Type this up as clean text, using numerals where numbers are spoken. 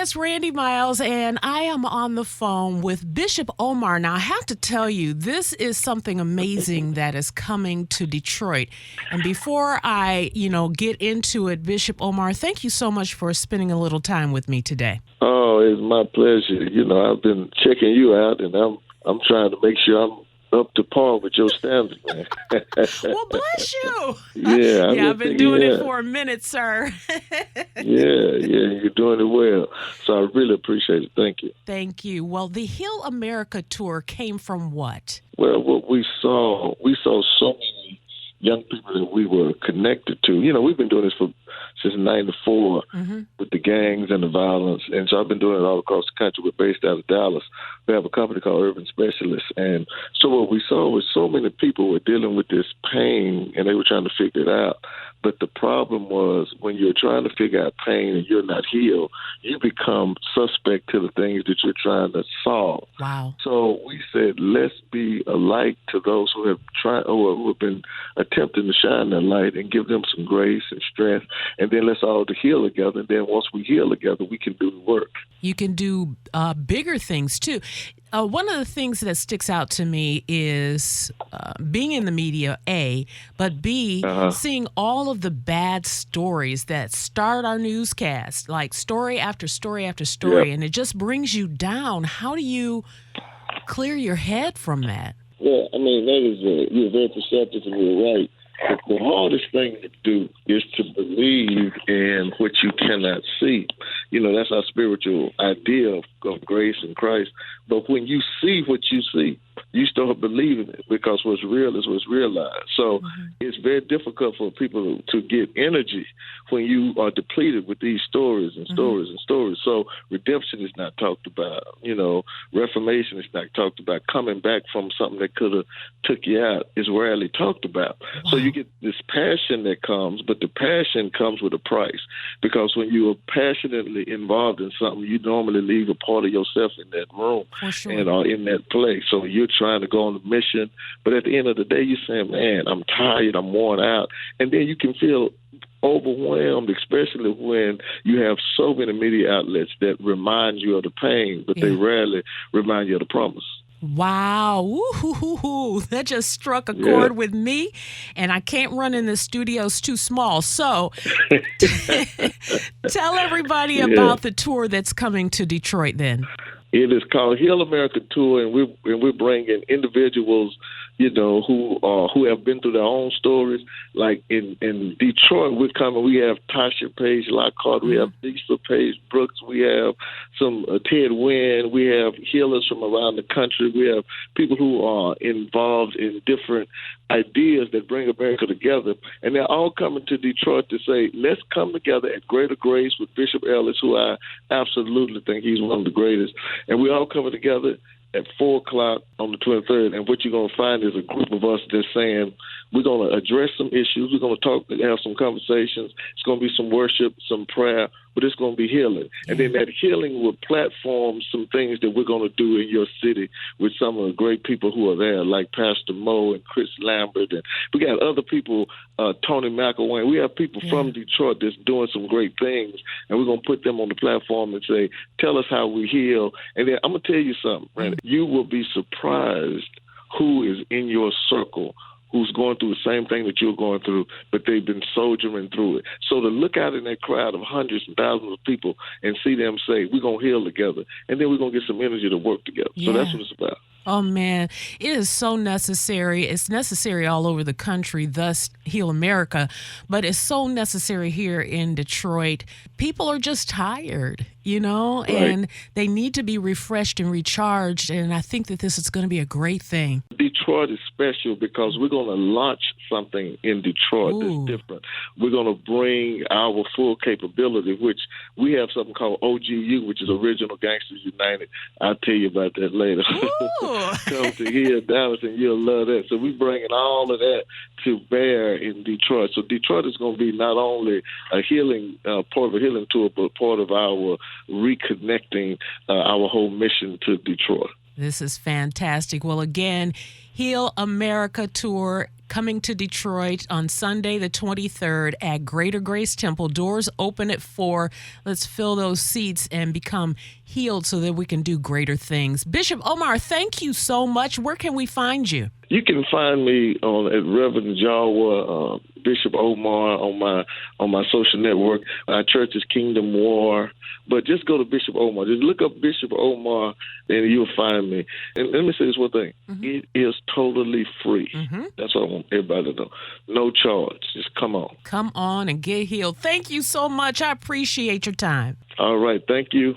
it's Randy Miles, and I am on the phone with Bishop Omar. Now, I have to tell you, this is something amazing that is coming to Detroit. And before I, get into it, Bishop Omar, thank you so much for spending a little time with me today. Oh, it's my pleasure. I've been checking you out, and I'm trying to make sure I'm up to par with your standards, man. Well, bless you. Yeah, I've been doing it for a minute, sir. Yeah, you're doing it well. So I really appreciate it. Thank you. Thank you. Well, the Heal America tour came from what? Well, what we saw so many young people that we were connected to. We've been doing this since '94 with the gangs and the violence. And so I've been doing it all across the country. We're based out of Dallas. We have a company called Urban Specialists. And so what we saw was so many people were dealing with this pain, and they were trying to figure it out. But the problem was when you're trying to figure out pain and you're not healed, you become suspect to the things that you're trying to solve. Wow. So we said, let's be a light to those who have tried or who have been attempting to shine that light and give them some grace and strength. And then let's all heal together. And then once we heal together, we can do the work. You can do bigger things, too. One of the things that sticks out to me is being in the media, A, but B, seeing all of the bad stories that start our newscast, like story after story after story, and it just brings you down. How do you clear your head from that? Well, that is, you're very perceptive and you're right. But the hardest thing to do is to believe in what you cannot see. That's our spiritual idea of grace in Christ. But when you see what you see, you start believing it because what's real is what's realized. So it's very difficult for people to get energy when you are depleted with these stories and stories and stories. So redemption is not talked about. Reformation is not talked about. Coming back from something that could have took you out is rarely talked about. Wow. So you get this passion that comes, but the passion comes with a price because when you are passionately involved in something, you normally leave a part of yourself in that room and are in that place. So you're trying to go on a mission, but at the end of the day, you're saying, man, I'm tired, I'm worn out. And then you can feel overwhelmed, especially when you have so many media outlets that remind you of the pain, but they rarely remind you of the promise. Wow. Ooh, that just struck a chord with me, and I can't run in the studio. It's too small. So tell everybody about the tour that's coming to Detroit then. It is called Heal America Tour, and we're bringing individuals, who have been through their own stories. Like in Detroit, we're coming. We have Tasha Page Lockhart, we have Lisa Page Brooks, we have some Ted Wynn, we have healers from around the country. We have people who are involved in different ideas that bring America together, and they're all coming to Detroit to say, let's come together at Greater Grace with Bishop Ellis, who I absolutely think he's one of the greatest. And we all coming together at 4 o'clock on the 23rd. And what you're going to find is a group of us that's saying, we're going to address some issues. We're going to talk and have some conversations. It's going to be some worship, some prayer, but it's going to be healing. And then that healing will platform some things that we're going to do in your city with some of the great people who are there, like Pastor Mo and Chris Lambert. And we got other people, Tony McElwain. We have people from Detroit that's doing some great things, and we're going to put them on the platform and say, tell us how we heal. And then I'm going to tell you something, Randy. You will be surprised who is in your circle who's going through the same thing that you're going through, but they've been soldiering through it. So to look out in that crowd of hundreds and thousands of people and see them say, we're going to heal together, and then we're going to get some energy to work together. So that's what it's about. Oh, man, it is so necessary. It's necessary all over the country, thus Heal America, but it's so necessary here in Detroit. People are just tired, and they need to be refreshed and recharged, and I think that this is going to be a great thing. Detroit is special because we're going to launch something in Detroit that's different. We're going to bring our full capability, which we have something called OGU, which is Original Gangsters United. I'll tell you about that later. Come to here, Dallas, and you'll love that. So we're bringing all of that to bear in Detroit. So Detroit is going to be not only a healing, part of a healing tour, but part of our reconnecting our whole mission to Detroit. This is fantastic. Well, again, Heal America Tour coming to Detroit on Sunday, the 23rd at Greater Grace Temple. Doors open at 4. Let's fill those seats and become healed so that we can do greater things. Bishop Omar, thank you so much. Where can we find you? You can find me at Reverend Jahwar, Bishop Omar on my social network. Our church is Kingdom War. But just go to Bishop Omar. Just look up Bishop Omar, and you'll find me. And let me say this one thing. Mm-hmm. It is totally free. Mm-hmm. That's what I want everybody to know. No charge. Just come on. Come on and get healed. Thank you so much. I appreciate your time. All right. Thank you.